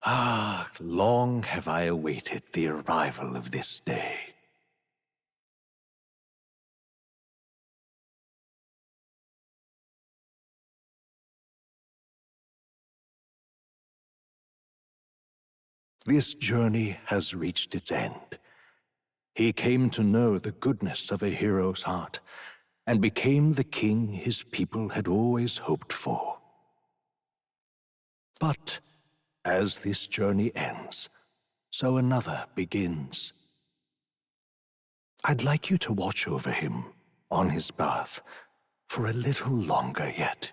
Ah, long have I awaited the arrival of this day. This journey has reached its end. He came to know the goodness of a hero's heart, and became the king his people had always hoped for. But as this journey ends, so another begins. I'd like you to watch over him on his path for a little longer yet.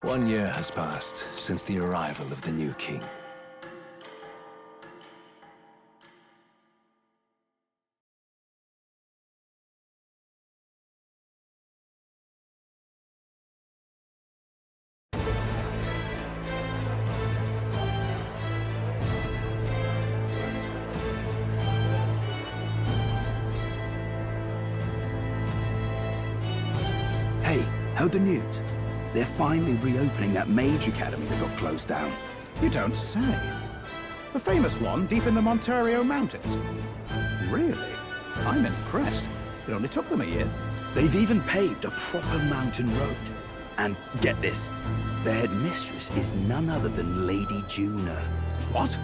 1 year has passed since the arrival of the new king. Hey, heard the news? They're finally reopening that mage academy that got closed down. You don't say. The famous one deep in the Ontario Mountains. Really? I'm impressed. It only took them a year. They've even paved a proper mountain road. And get this, their headmistress is none other than Lady Juna. What?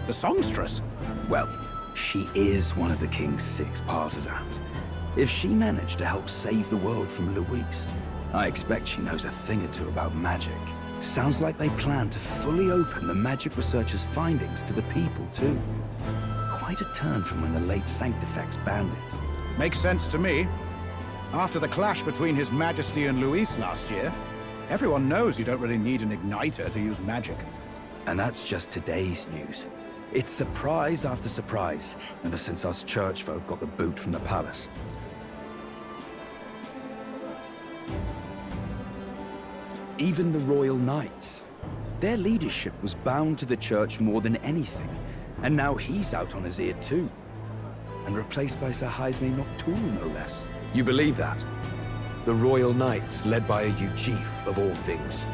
The songstress? Well, she is one of the king's 6 partisans. If she managed to help save the world from Luis, I expect she knows a thing or two about magic. Sounds like they plan to fully open the magic researchers' findings to the people, too. Quite a turn from when the late Sanctifex banned it. Makes sense to me. After the clash between His Majesty and Luis last year, everyone knows you don't really need an igniter to use magic. And that's just today's news. It's surprise after surprise, ever since us churchfolk got the boot from the palace. Even the Royal Knights. Their leadership was bound to the church more than anything, and now he's out on his ear too. And replaced by Sir Jaime Noctul, no less. You believe that? The Royal Knights, led by a Ujif of all things.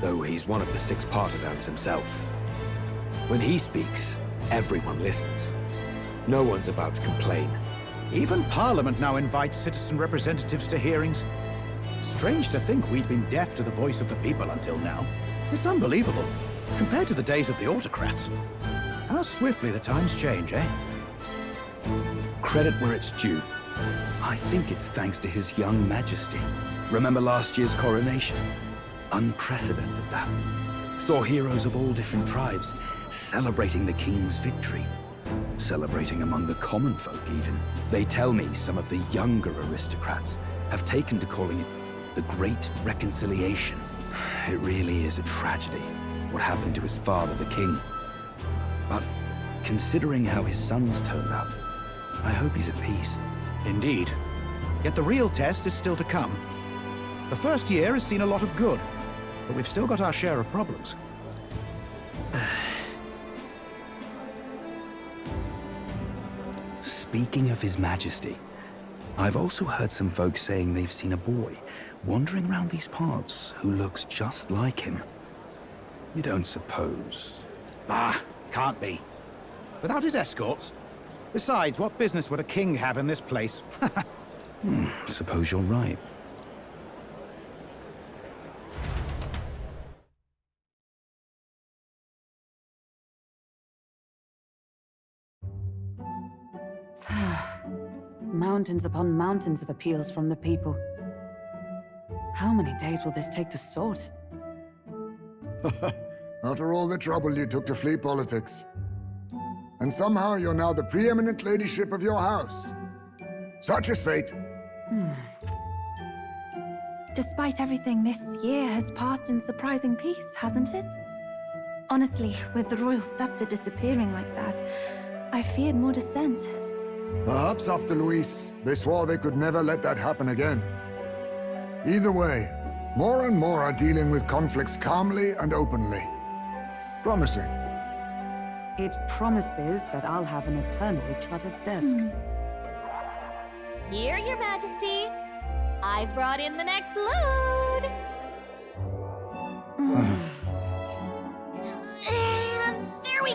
Though he's one of the 6 partisans himself. When he speaks, everyone listens. No one's about to complain. Even Parliament now invites citizen representatives to hearings. Strange to think we'd been deaf to the voice of the people until now. It's unbelievable, compared to the days of the autocrats. How swiftly the times change, eh? Credit where it's due. I think it's thanks to His young Majesty. Remember last year's coronation? Unprecedented, that. Saw heroes of all different tribes celebrating the king's victory. Celebrating among the common folk, even. They tell me some of the younger aristocrats have taken to calling it the Great Reconciliation. It really is a tragedy, what happened to his father, the king. But considering how his sons turned out, I hope he's at peace. Indeed. Yet the real test is still to come. The first year has seen a lot of good, but we've still got our share of problems. Speaking of His Majesty, I've also heard some folks saying they've seen a boy wandering around these parts who looks just like him. You don't suppose? Ah, can't be. Without his escorts? Besides, what business would a king have in this place? Suppose you're right. Mountains upon mountains of appeals from the people. How many days will this take to sort? After all the trouble you took to flee politics. And somehow you're now the preeminent ladyship of your house. Such is fate. Despite everything, this year has passed in surprising peace, hasn't it? Honestly, with the royal scepter disappearing like that, I feared more dissent. Perhaps after Luis, they swore they could never let that happen again. Either way, more and more are dealing with conflicts calmly and openly. Promising. It promises that I'll have an eternally cluttered desk. Here, Your Majesty. I've brought in the next load.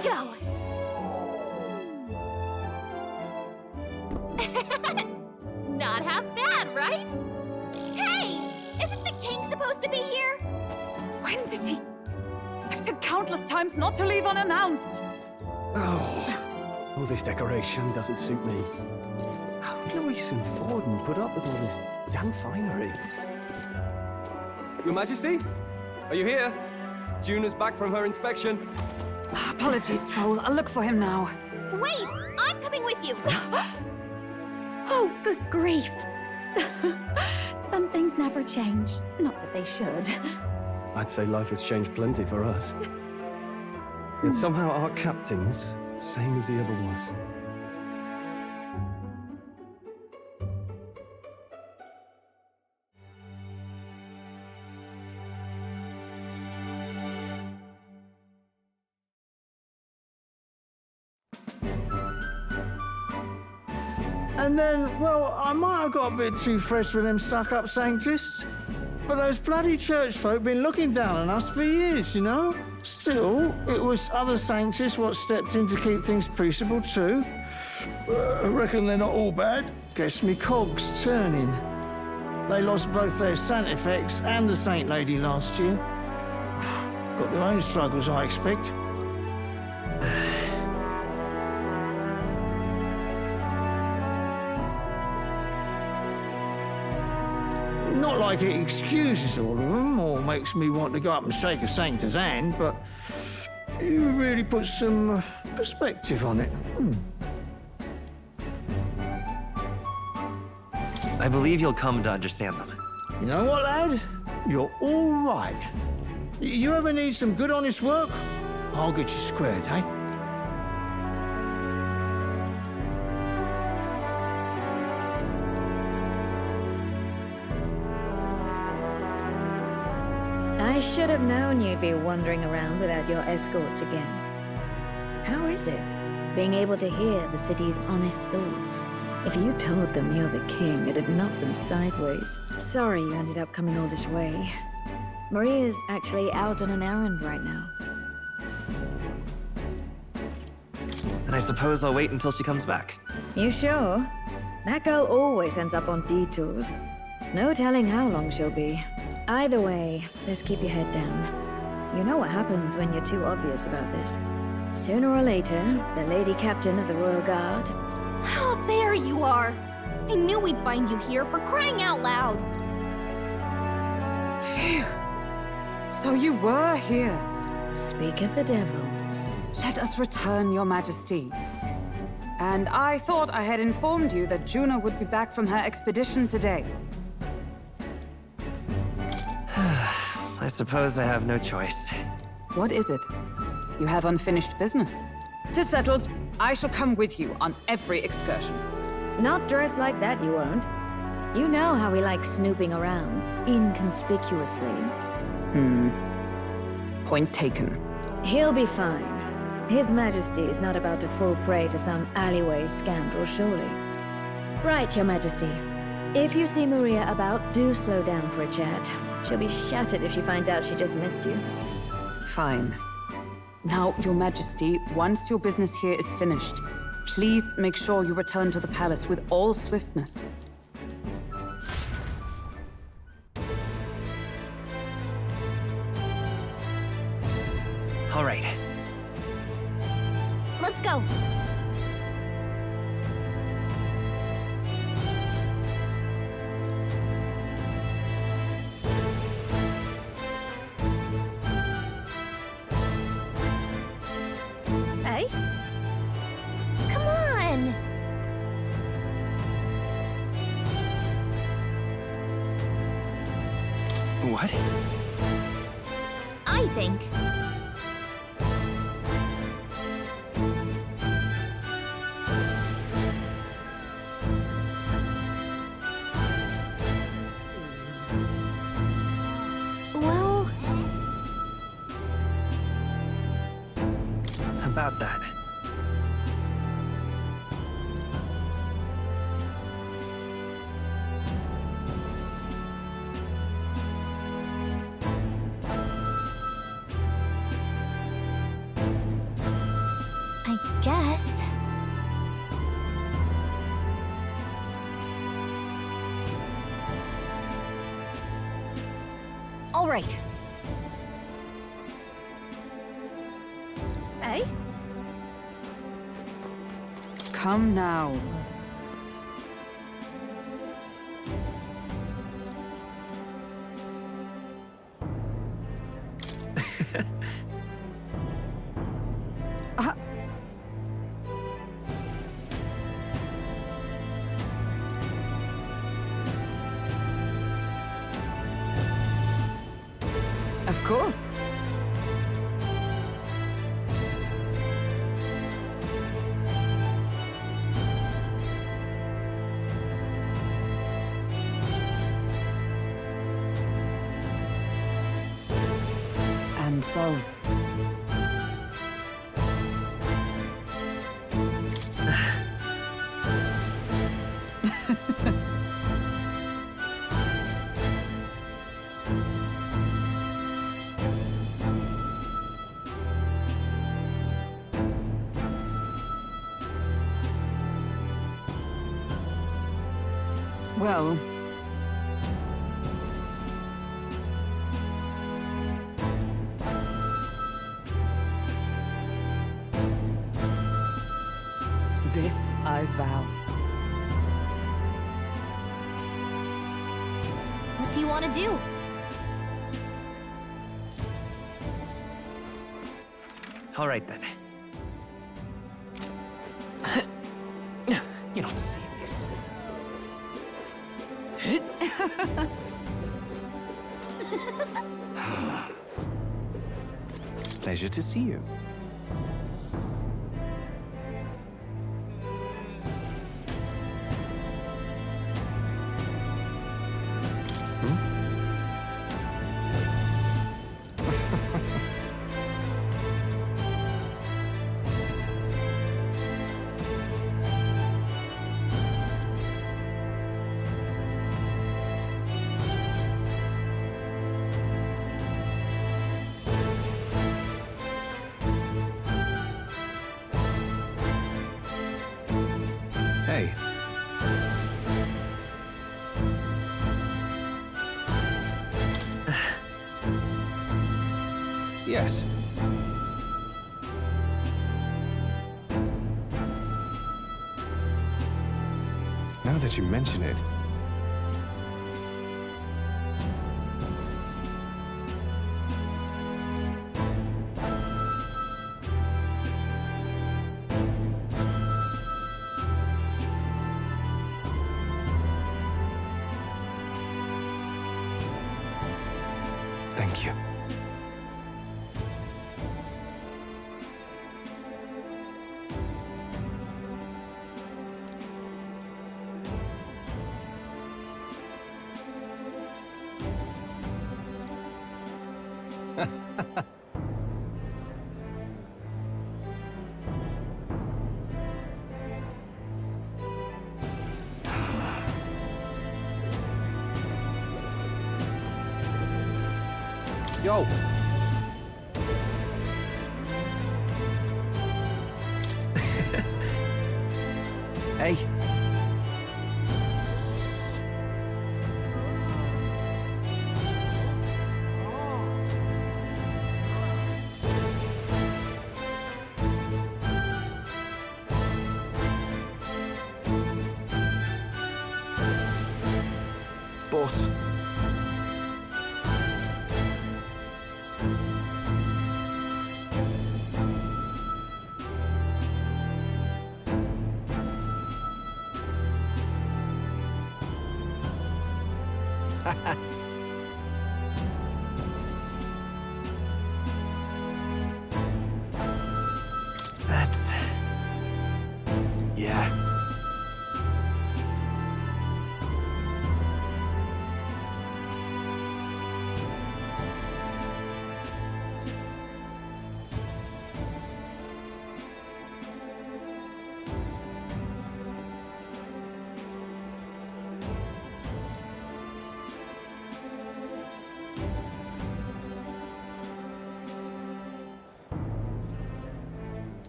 go! Not half bad, right? Hey! Isn't the king supposed to be here? When did he? I've said countless times not to leave unannounced. Oh, all this decoration doesn't suit me. How would Louis and Forden put up with all this damn finery? Your Majesty? Are you here? Juna's back from her inspection. Apologies, Troll. I'll look for him now. Wait! I'm coming with you! Oh, good grief. Some things never change. Not that they should. I'd say life has changed plenty for us. Yet somehow our captain's same as he ever was. And then, well, I might have got a bit too fresh with them stuck-up Sanctists. But those bloody church folk been looking down on us for years, you know? Still, it was other Sanctists what stepped in to keep things peaceable too. I reckon they're not all bad. Guess me cogs turning. They lost both their Santifex and the Saint Lady last year. Got their own struggles, I expect. Not like it excuses all of them or makes me want to go up and shake a Sanctor's hand, but you really put some perspective on it. I believe you'll come to understand them. You know what, lad? You're all right. You ever need some good, honest work? I'll get you squared, eh? I should have known you'd be wandering around without your escorts again. How is it, being able to hear the city's honest thoughts? If you told them you're the king, it'd knock them sideways. Sorry you ended up coming all this way. Maria's actually out on an errand right now. And I suppose I'll wait until she comes back. You sure? That girl always ends up on detours. No telling how long she'll be. Either way, just keep your head down. You know what happens when you're too obvious about this. Sooner or later, the Lady Captain of the Royal Guard... Oh, there you are! I knew we'd find you here, for crying out loud! Phew. So you were here. Speak of the devil. Let us return, Your Majesty. And I thought I had informed you that Juna would be back from her expedition today. I suppose I have no choice. What is it? You have unfinished business. 'Tis settled. I shall come with you on every excursion. Not dressed like that, you won't. You know how we like snooping around, inconspicuously. Point taken. He'll be fine. His Majesty is not about to fall prey to some alleyway scandal, surely. Right, Your Majesty. If you see Maria about, do slow down for a chat. She'll be shattered if she finds out she just missed you. Fine. Now, Your Majesty, once your business here is finished, please make sure you return to the palace with all swiftness. All right. Let's go! Hey? Come on! What? I think... Well... About that. Great. Eh? Come now. Of course. And so. Well, this I vow. What do you want to do? All right, then. You're not serious. Pleasure to see you. Hey. Yes. Now that you mention it. Thank you. Yo! Hey! But... That's... yeah.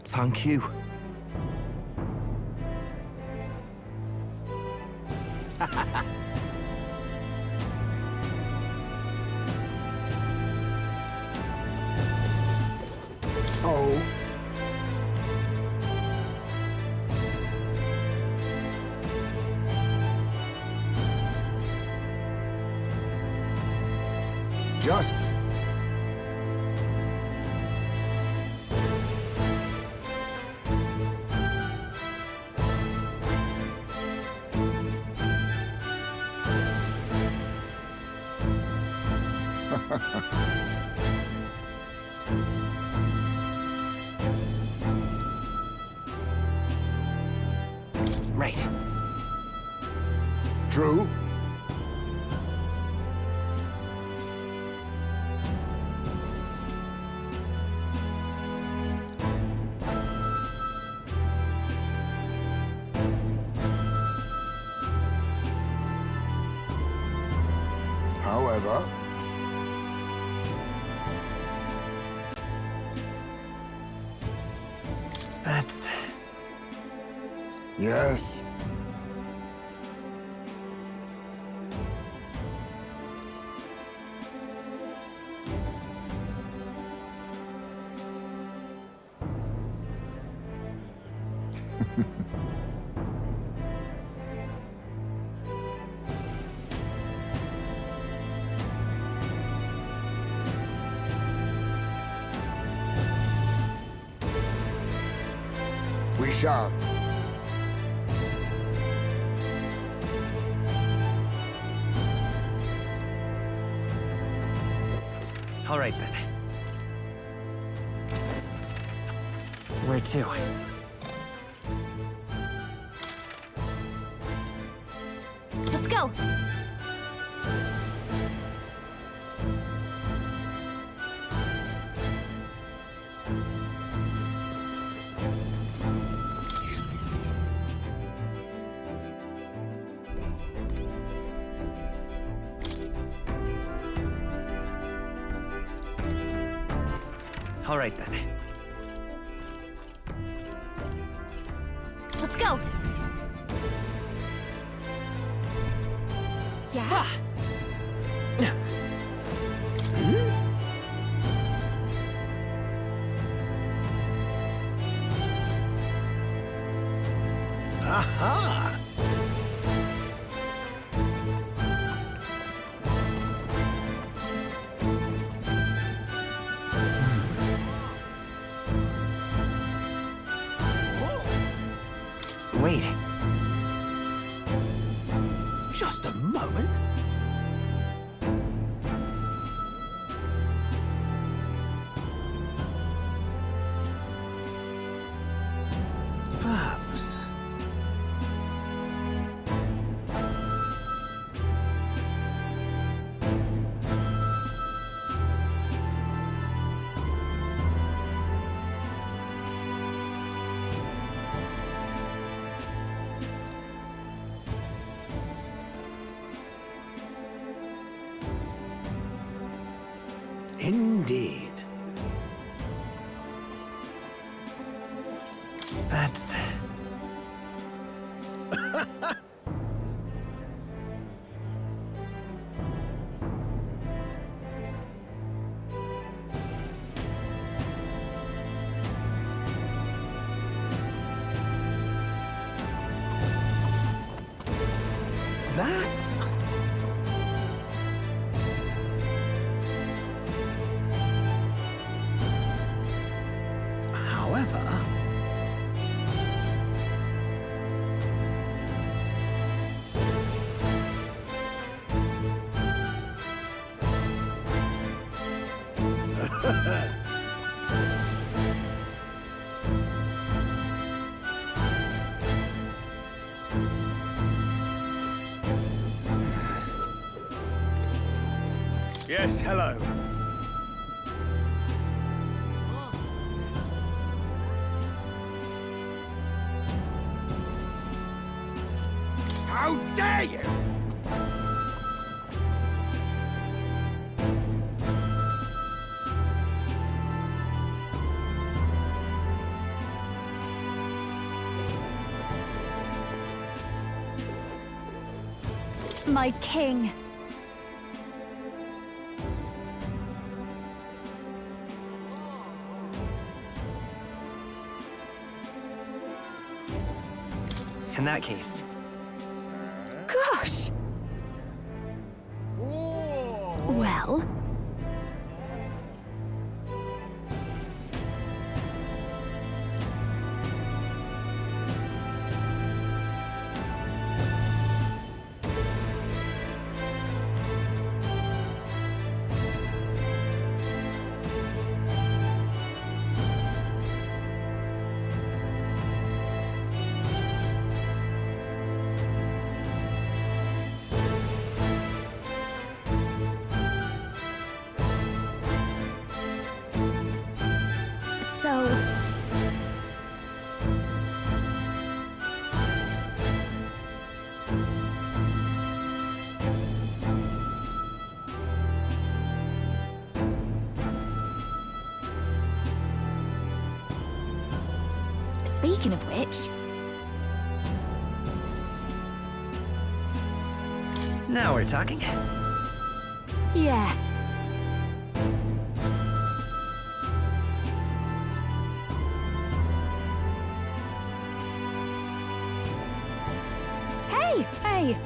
Thank you. Just... Right. True. However... That's... Yes. We shall. All right, then. Where to? Let's go. All right, then. Let's go. Yeah. Aha! Wait. Just a moment. Perhaps. Indeed. That's... That's... However... Yes, hello. How dare you! My king. In that case... Gosh! Well, Speaking of which... Now we're talking. Yeah. Hey!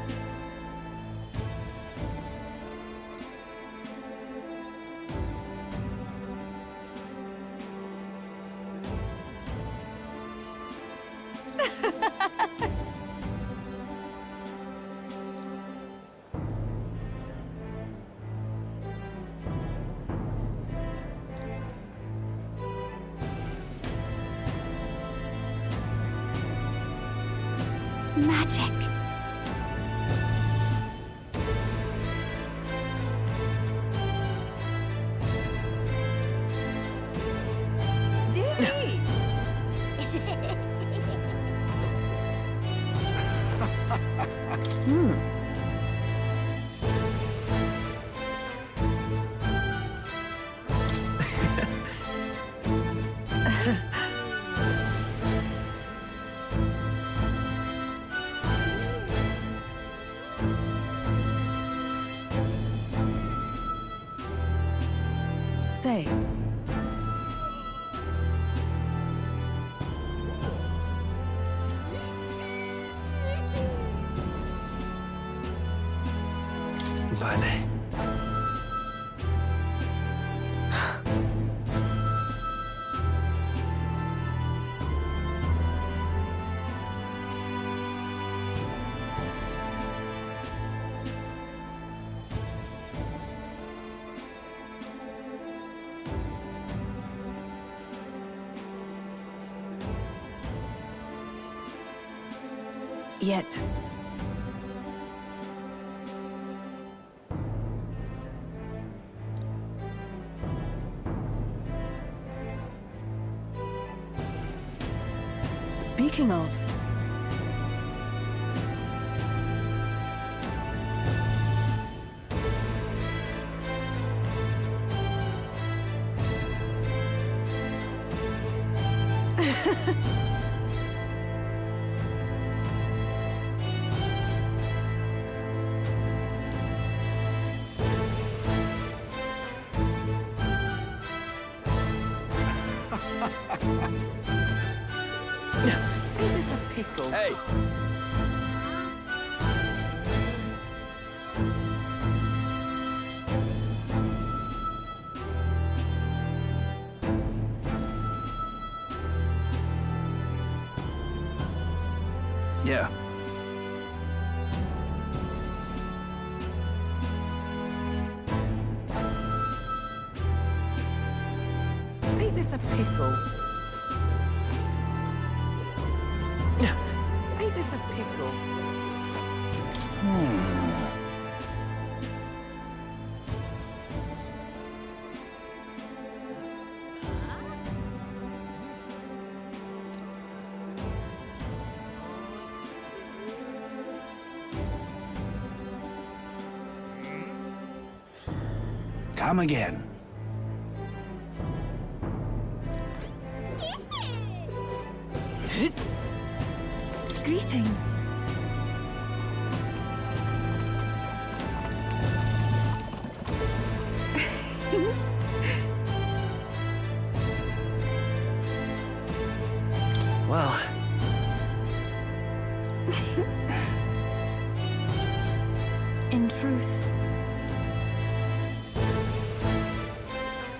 Magic. Say. But... Yet. Speaking of... Hey! Yeah. Ain't this a pickle? Ain't this a pickle? Come again. Greetings. Well... In truth,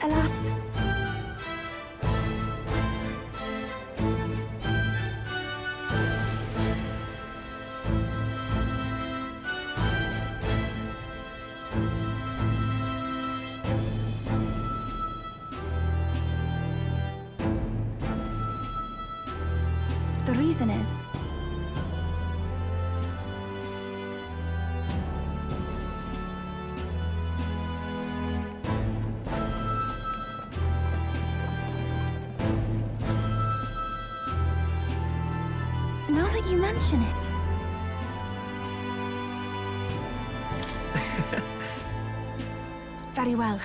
alas, the reason is now that you mention it. Very well.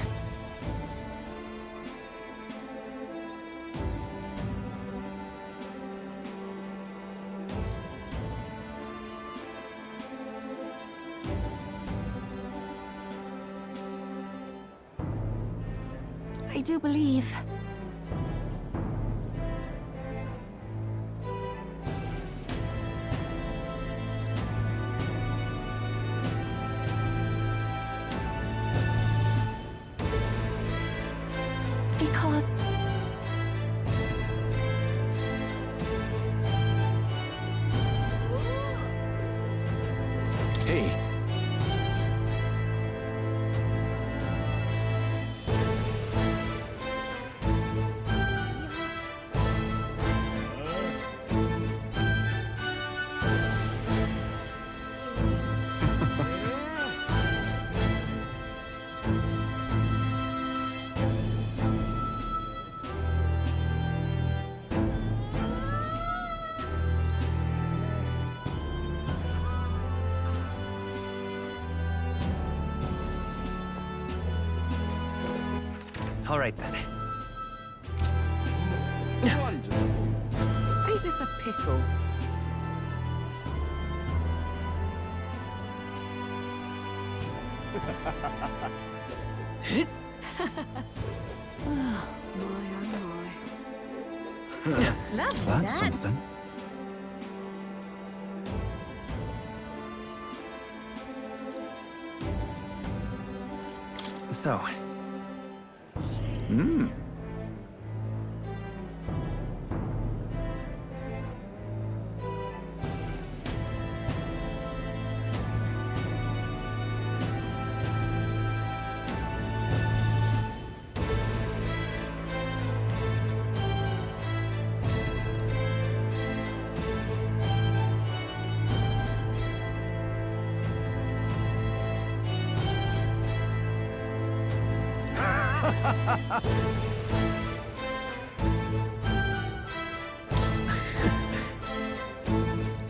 I do believe. Because... Hey. All right then. Wonderful. Ain't this a pickle? Love That's that. something. So,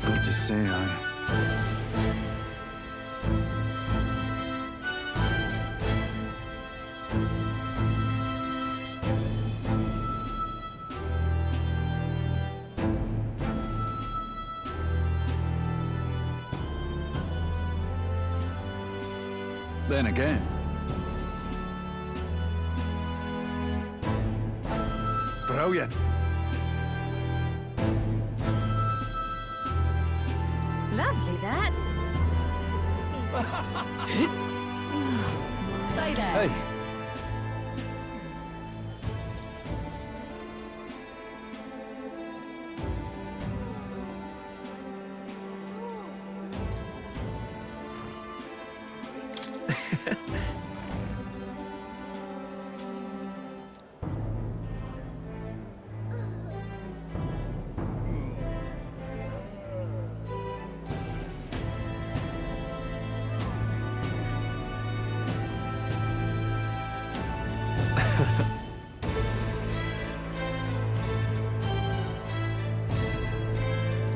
Good to see, Then again. Brilliant. Lovely that. Say there. Hey.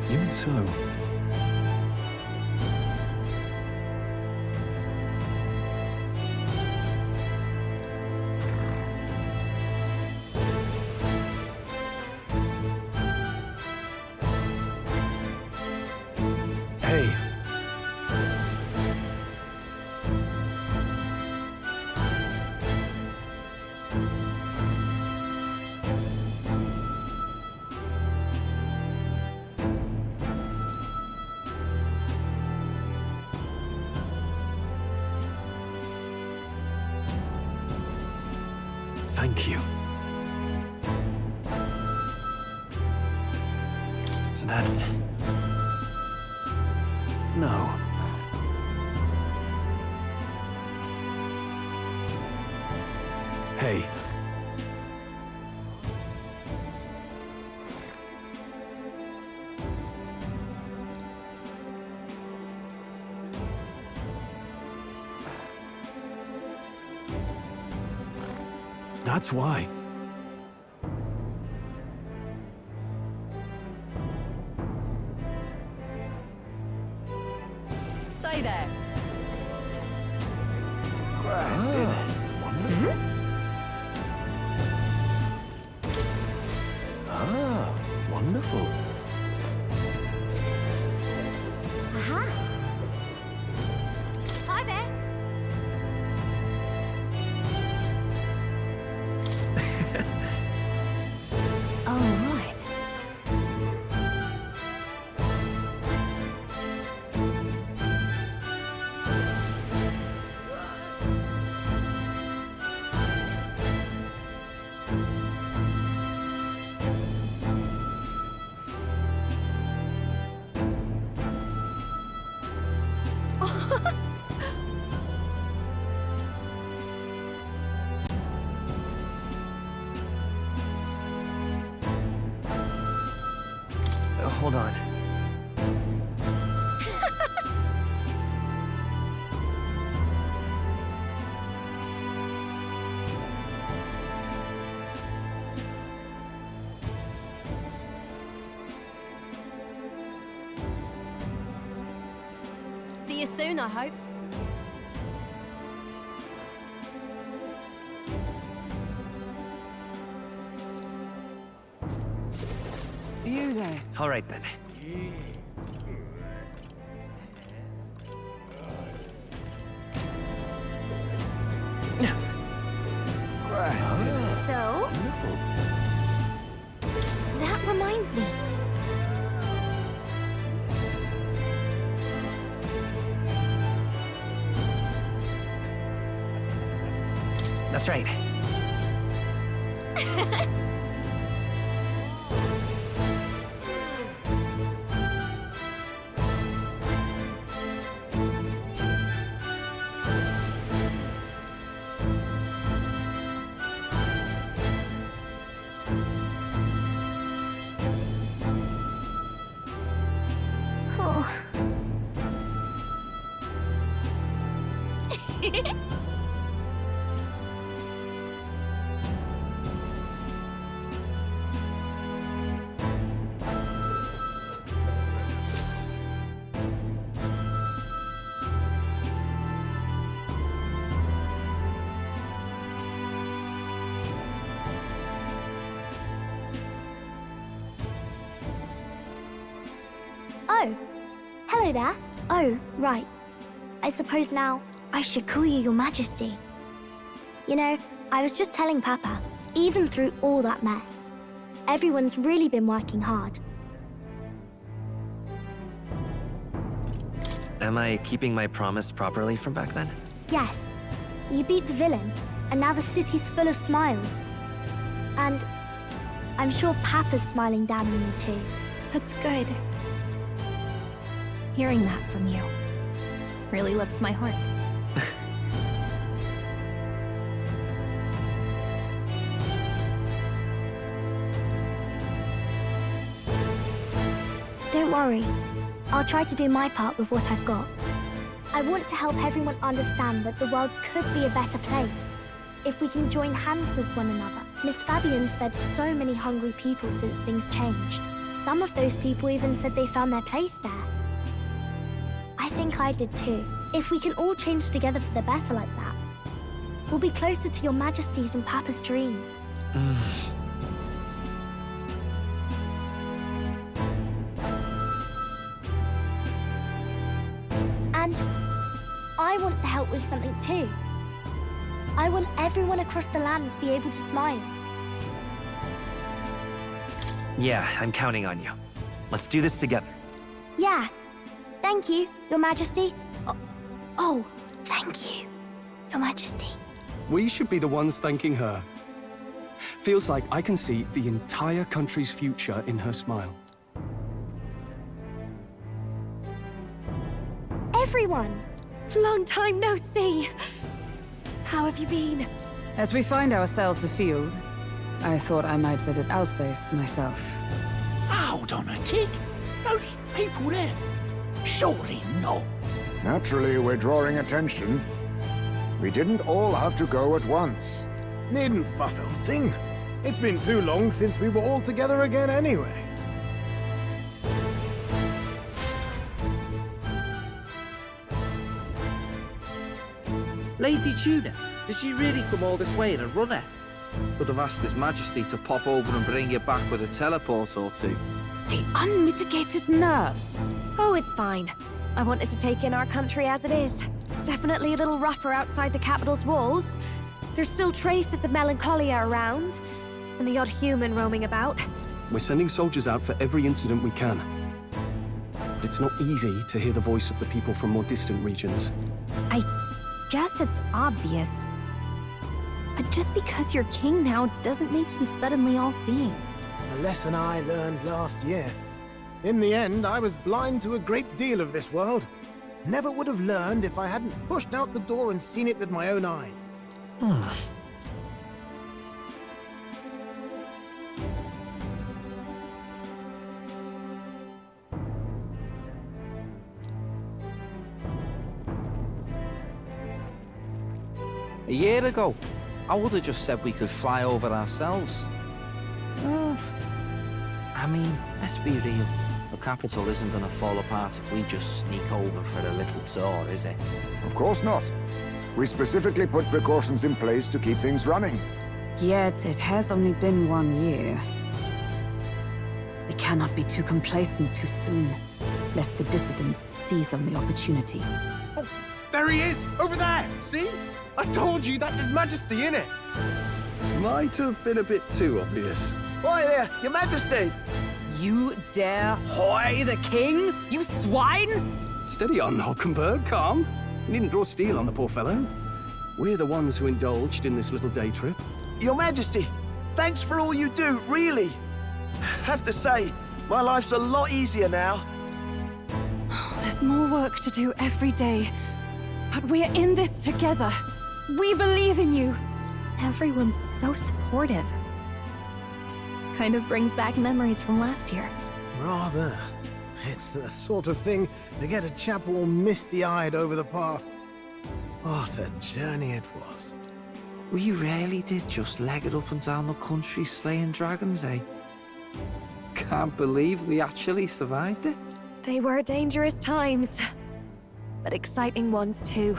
Even so. Hey. Thank you. that's... No. Hey. That's why. Say there. Grand, innit? Wonderful. Ah, wonderful. Hi there. hold on. See you soon, I hope. You there. All right then. So? Wonderful. That reminds me. That's right. Oh. Oh, hello there. Oh, right. I suppose now I should call you Your Majesty. You know, I was just telling Papa, even through all that mess, everyone's really been working hard. Am I keeping my promise properly from back then? Yes, you beat the villain, and now the city's full of smiles. And I'm sure Papa's smiling down on you too. That's good. Hearing that from you really lifts my heart. Don't worry. I'll try to do my part with what I've got. I want to help everyone understand that the world could be a better place if we can join hands with one another. Miss Fabian's fed so many hungry people since things changed. Some of those people even said they found their place there. I think I did too. If we can all change together for the better like that, we'll be closer to Your Majesty's and Papa's dream. And I want to help with something too. I want everyone across the land to be able to smile. Yeah, I'm counting on you. Let's do this together. Yeah. Thank you, Your Majesty. Oh, thank you, Your Majesty. We should be the ones thanking her. Feels like I can see the entire country's future in her smile. Everyone! Long time no see. How have you been? As we find ourselves afield, I thought I might visit Alsace myself. Hold on a tick. Those people there. Surely not. Naturally, we're drawing attention. We didn't all have to go at once. Needn't fuss, old thing. It's been too long since we were all together again anyway. Lady Tuna, did she really come all this way in a runner? Would have asked His Majesty to pop over and bring you back with a teleport or two. The unmitigated nerve. Oh, it's fine. I wanted to take in our country as it is. It's definitely a little rougher outside the capital's walls. There's still traces of melancholia around, and the odd human roaming about. We're sending soldiers out for every incident we can. But it's not easy to hear the voice of the people from more distant regions. I guess it's obvious. But just because you're king now doesn't make you suddenly all-seeing. A lesson I learned last year. In the end, I was blind to a great deal of this world. Never would have learned if I hadn't pushed out the door and seen it with my own eyes. A year ago, I would have just said we could fly over ourselves. I mean, let's be real. The capital isn't going to fall apart if we just sneak over for a little tour, is it? Of course not. We specifically put precautions in place to keep things running. Yet it has only been 1 year. We cannot be too complacent too soon, lest the dissidents seize on the opportunity. Oh, there he is! Over there! See? I told you, that's His Majesty, innit? Might have been a bit too obvious. Oi there, Your Majesty! You dare hoy the king? You swine! Steady on, Hockenberg, calm. You needn't draw steel on the poor fellow. We're the ones who indulged in this little day trip. Your Majesty, thanks for all you do, really. Have to say, my life's a lot easier now. There's more work to do every day, but we're in this together. We believe in you. Everyone's so supportive. Kind of brings back memories from last year. Rather. It's the sort of thing to get a chap all misty-eyed over the past. What a journey it was. We really did just leg it up and down the country slaying dragons, eh? Can't believe we actually survived it. They were dangerous times, but exciting ones too.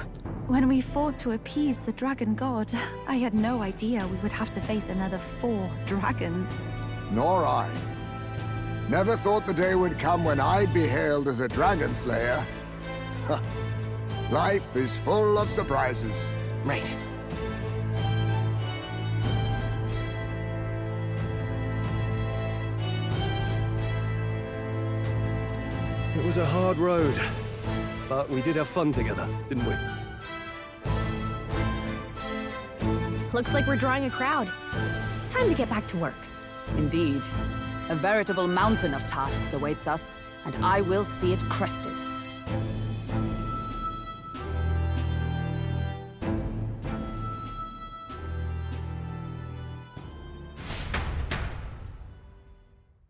When we fought to appease the dragon god, I had no idea we would have to face another 4 dragons. Nor I. Never thought the day would come when I'd be hailed as a dragon slayer. Life is full of surprises. Right. It was a hard road, but we did have fun together, didn't we? Looks like we're drawing a crowd. Time to get back to work. Indeed. A veritable mountain of tasks awaits us, and I will see it crested.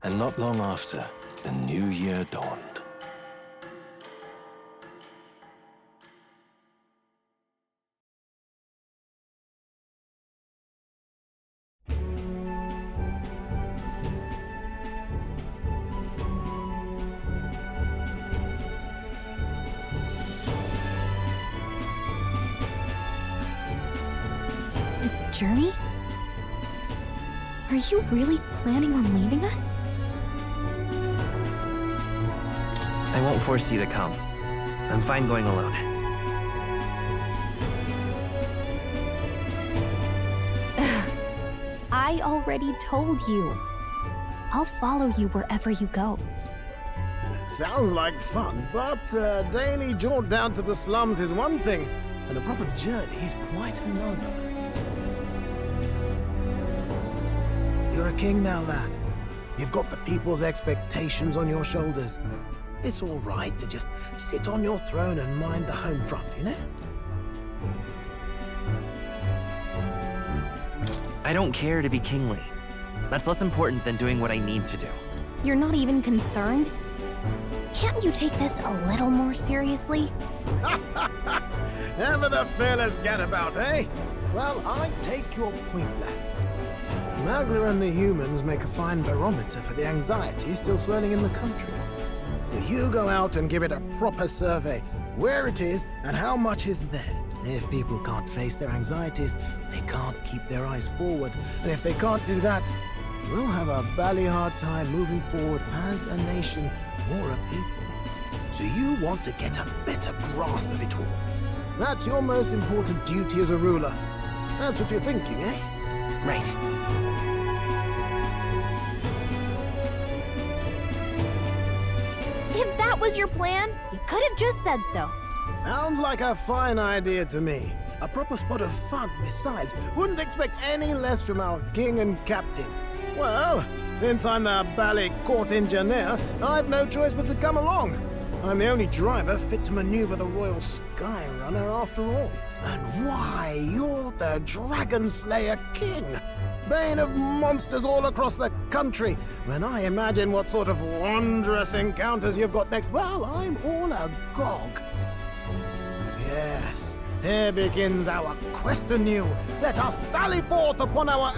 And not long after, the new year dawned. Journey? Are you really planning on leaving us? I won't force you to come. I'm fine going alone. I already told you. I'll follow you wherever you go. Sounds like fun, but a daily jaunt down to the slums is one thing, and a proper journey is quite another. You're a king now, lad. You've got the people's expectations on your shoulders. It's all right to just sit on your throne and mind the home front, you know? I don't care to be kingly. That's less important than doing what I need to do. You're not even concerned? Can't you take this a little more seriously? Never the fearless gadabout, eh? Well, I take your point, lad. Magla and the humans make a fine barometer for the anxiety still swirling in the country. So you go out and give it a proper survey, where it is and how much is there. If people can't face their anxieties, they can't keep their eyes forward. And if they can't do that, we'll have a bally hard time moving forward as a nation or a people. So you want to get a better grasp of it all. That's your most important duty as a ruler. That's what you're thinking, eh? Right. If that was your plan, you could have just said so. Sounds like a fine idea to me. A proper spot of fun, besides. Wouldn't expect any less from our king and captain. Well, since I'm the bally court engineer, I've no choice but to come along. I'm the only driver fit to maneuver the Royal Skyrunner after all. And why, you're the Dragon Slayer King, bane of monsters all across the country. When I imagine what sort of wondrous encounters you've got next, well, I'm all agog. Yes, Here begins our quest anew. Let us sally forth upon our...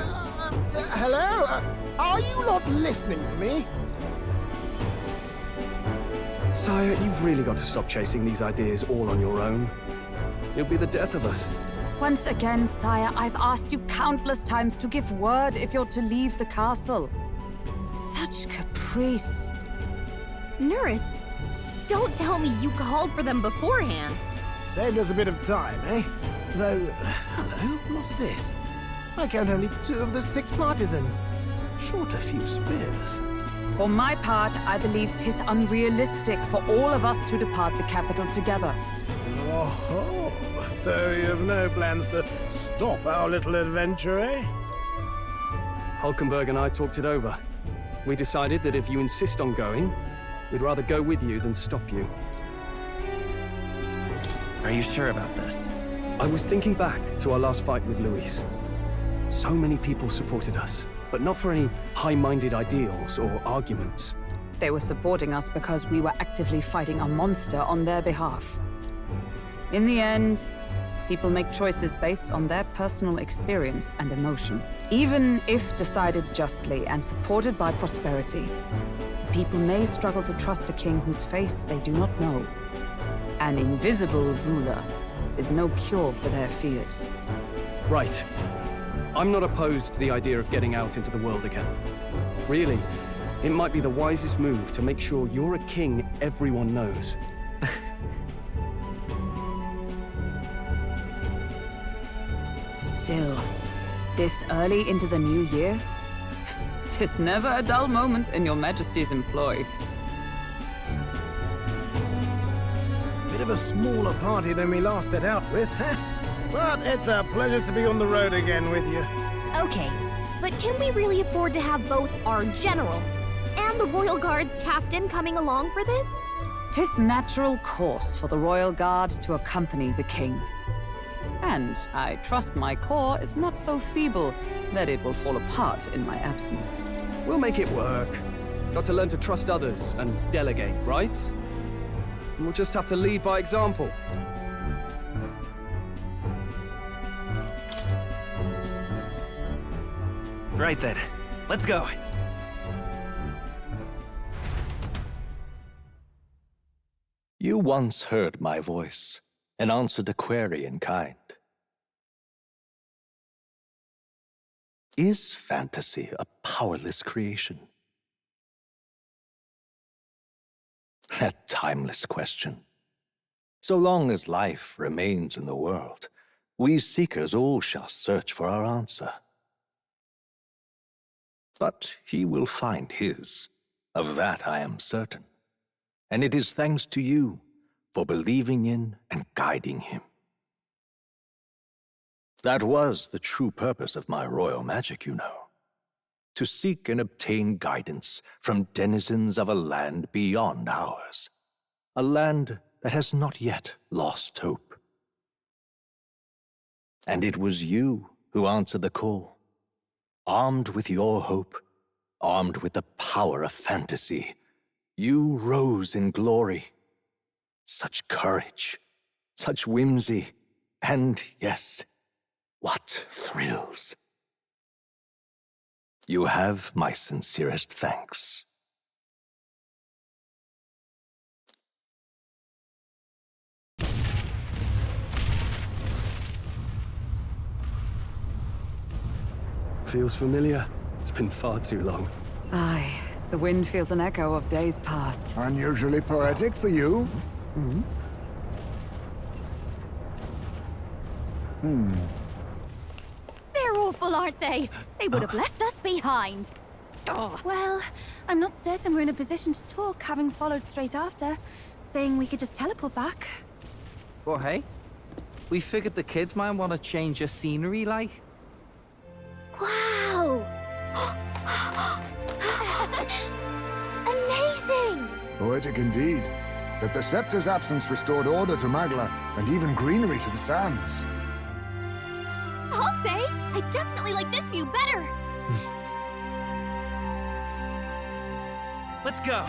hello? Are you not listening to me? Sire, you've really got to stop chasing these ideas all on your own. You'll be the death of us. Once again, sire, I've asked you countless times to give word if you're to leave the castle. Such caprice. Nurse, don't tell me you called for them beforehand. Saved us a bit of time, eh? Though, hello, what's this? I count only 2 of the 6 partisans. Short a few spears. For my part, I believe 'tis unrealistic for all of us to depart the capital together. Oh, so you have no plans to stop our little adventure, eh? Hulkenberg and I talked it over. We decided that if you insist on going, we'd rather go with you than stop you. Are you sure about this? I was thinking back to our last fight with Luis. So many people supported us, but not for any high-minded ideals or arguments. They were supporting us because we were actively fighting a monster on their behalf. In the end, people make choices based on their personal experience and emotion. Even if decided justly and supported by prosperity, people may struggle to trust a king whose face they do not know. An invisible ruler is no cure for their fears. Right. I'm not opposed to the idea of getting out into the world again. Really, it might be the wisest move to make sure you're a king everyone knows. Still, this early into the new year? 'Tis never a dull moment in your Majesty's employ. Bit of a smaller party than we last set out with, huh? But it's a pleasure to be on the road again with you. Okay, but can we really afford to have both our general and the Royal Guard's captain coming along for this? 'Tis natural course for the Royal Guard to accompany the king. And I trust my corps is not so feeble that it will fall apart in my absence. We'll make it work. Got to learn to trust others and delegate, right? We'll just have to lead by example. Right then, let's go. You once heard my voice and answered a query in kind. Is fantasy a powerless creation? That timeless question. So long as life remains in the world, we seekers all shall search for our answer. But he will find his, of that I am certain. And it is thanks to you for believing in and guiding him. That was the true purpose of my royal magic, you know. To seek and obtain guidance from denizens of a land beyond ours. A land that has not yet lost hope. And it was you who answered the call. Armed with your hope, armed with the power of fantasy, you rose in glory. Such courage, such whimsy, and yes, what thrills. You have my sincerest thanks. Feels familiar. It's been far too long. Aye, the wind feels an echo of days past. Unusually poetic for you. They're awful, aren't they? They would have left us behind. Oh. Well, I'm not certain we're in a position to talk, having followed straight after, saying we could just teleport back. Well, hey, we figured the kids might want to change your scenery, like. Wow! Amazing! Poetic indeed. That the scepter's absence restored order to Magla, and even greenery to the sands. I'll say, I definitely like this view better. Let's go.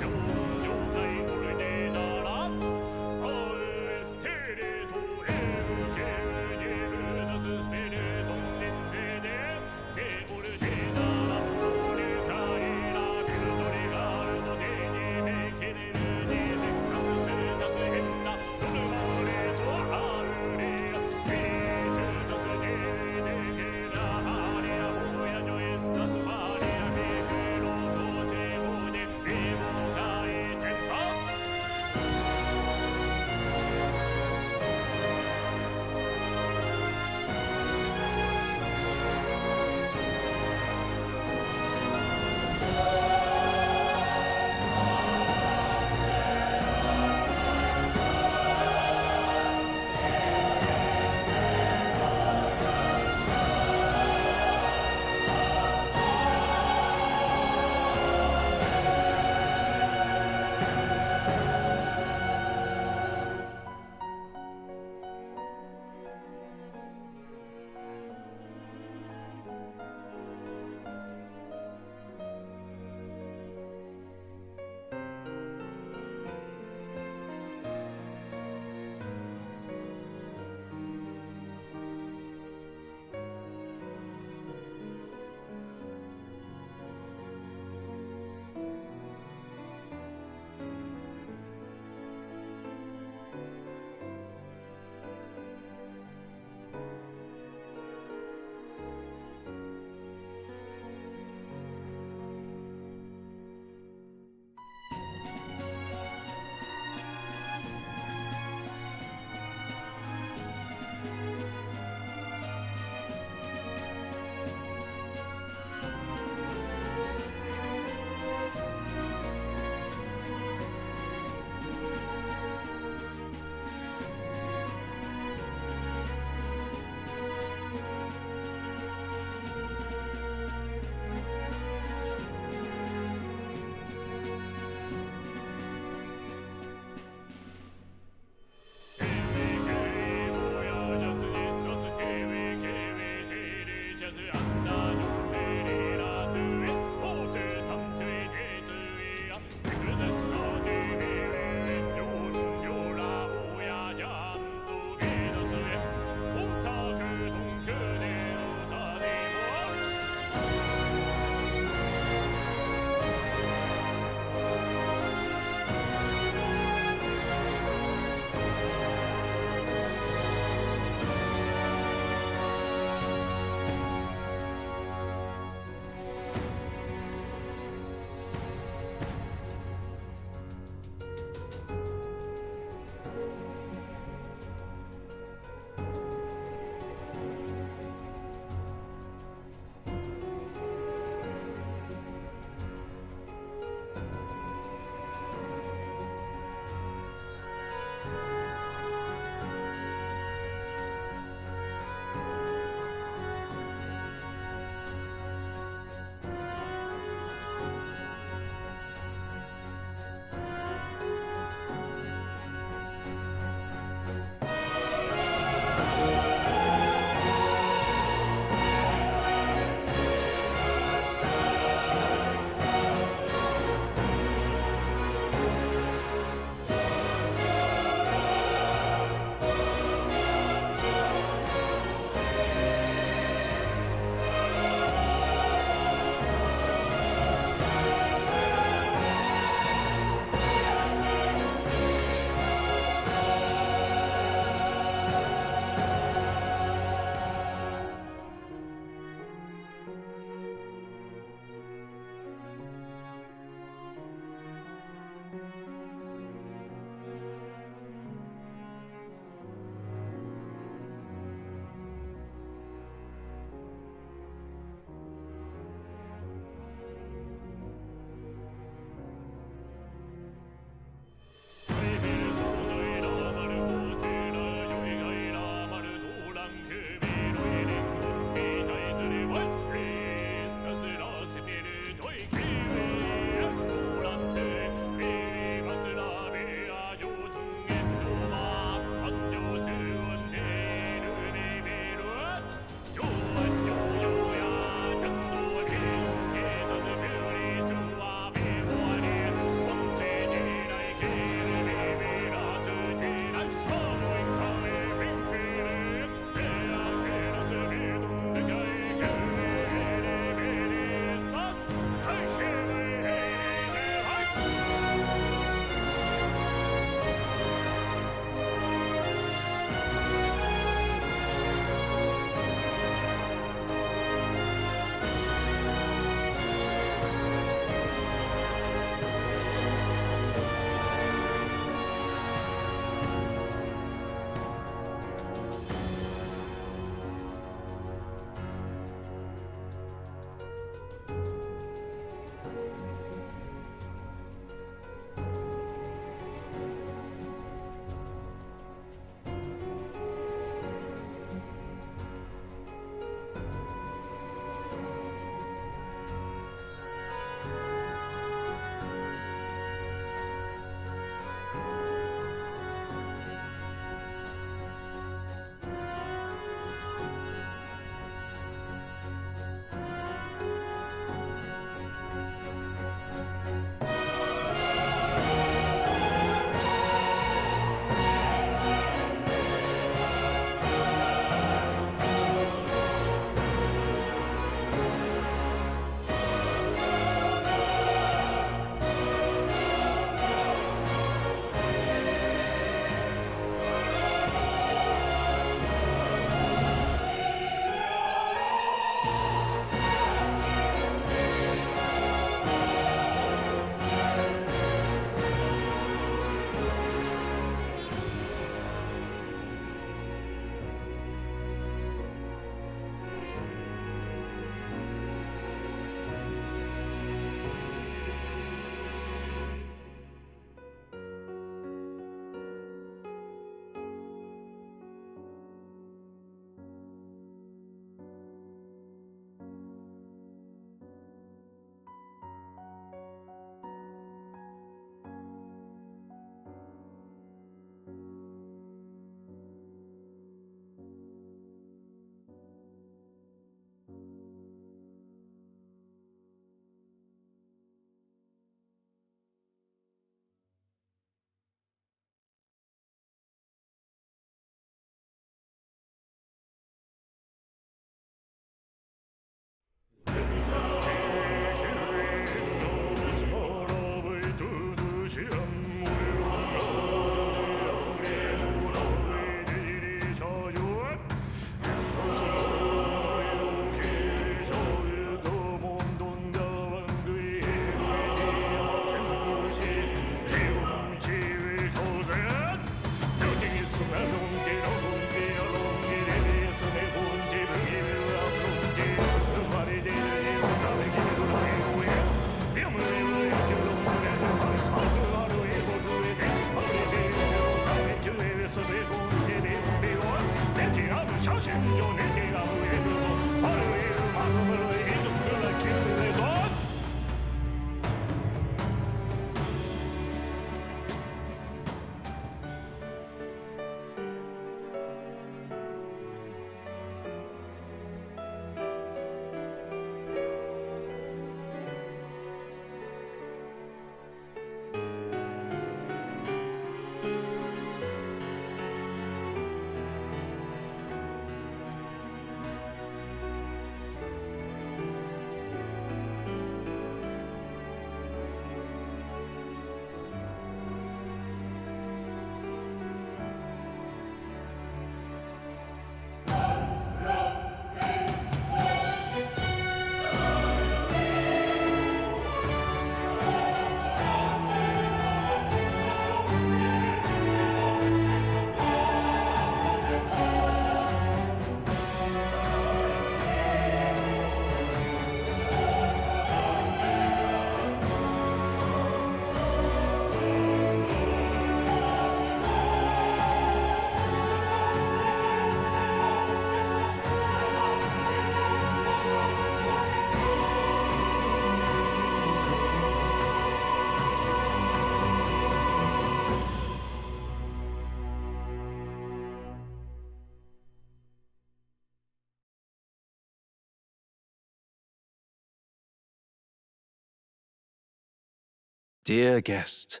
Dear guest,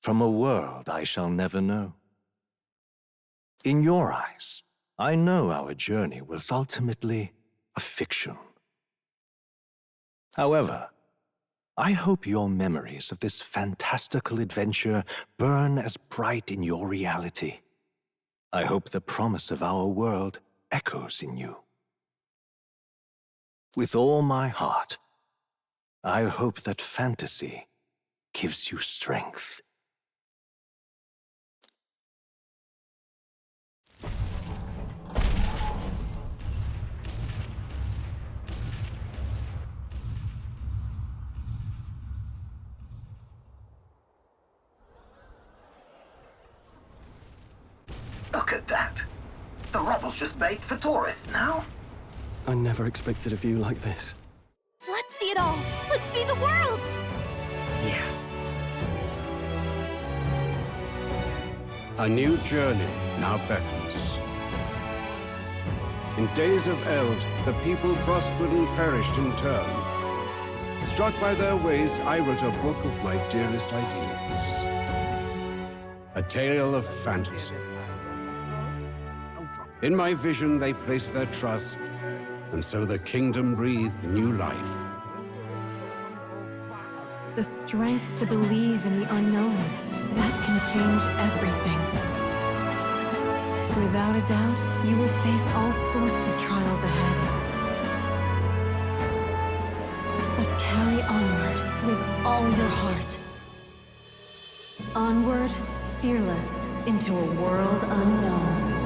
from a world I shall never know. In your eyes, I know our journey was ultimately a fiction. However, I hope your memories of this fantastical adventure burn as bright in your reality. I hope the promise of our world echoes in you. With all my heart, I hope that fantasy gives you strength. Look at that. The rubble's just bait for tourists now. I never expected a view like this. Let's see it all. Let's see the world. Yeah. A new journey now beckons. In days of eld, the people prospered and perished in turn. Struck by their ways, I wrote a book of my dearest ideas. A tale of fantasy. In my vision, they placed their trust, and so the kingdom breathed new life. The strength to believe in the unknown, that can change everything. Without a doubt, you will face all sorts of trials ahead. But carry onward with all your heart. Onward, fearless, into a world unknown.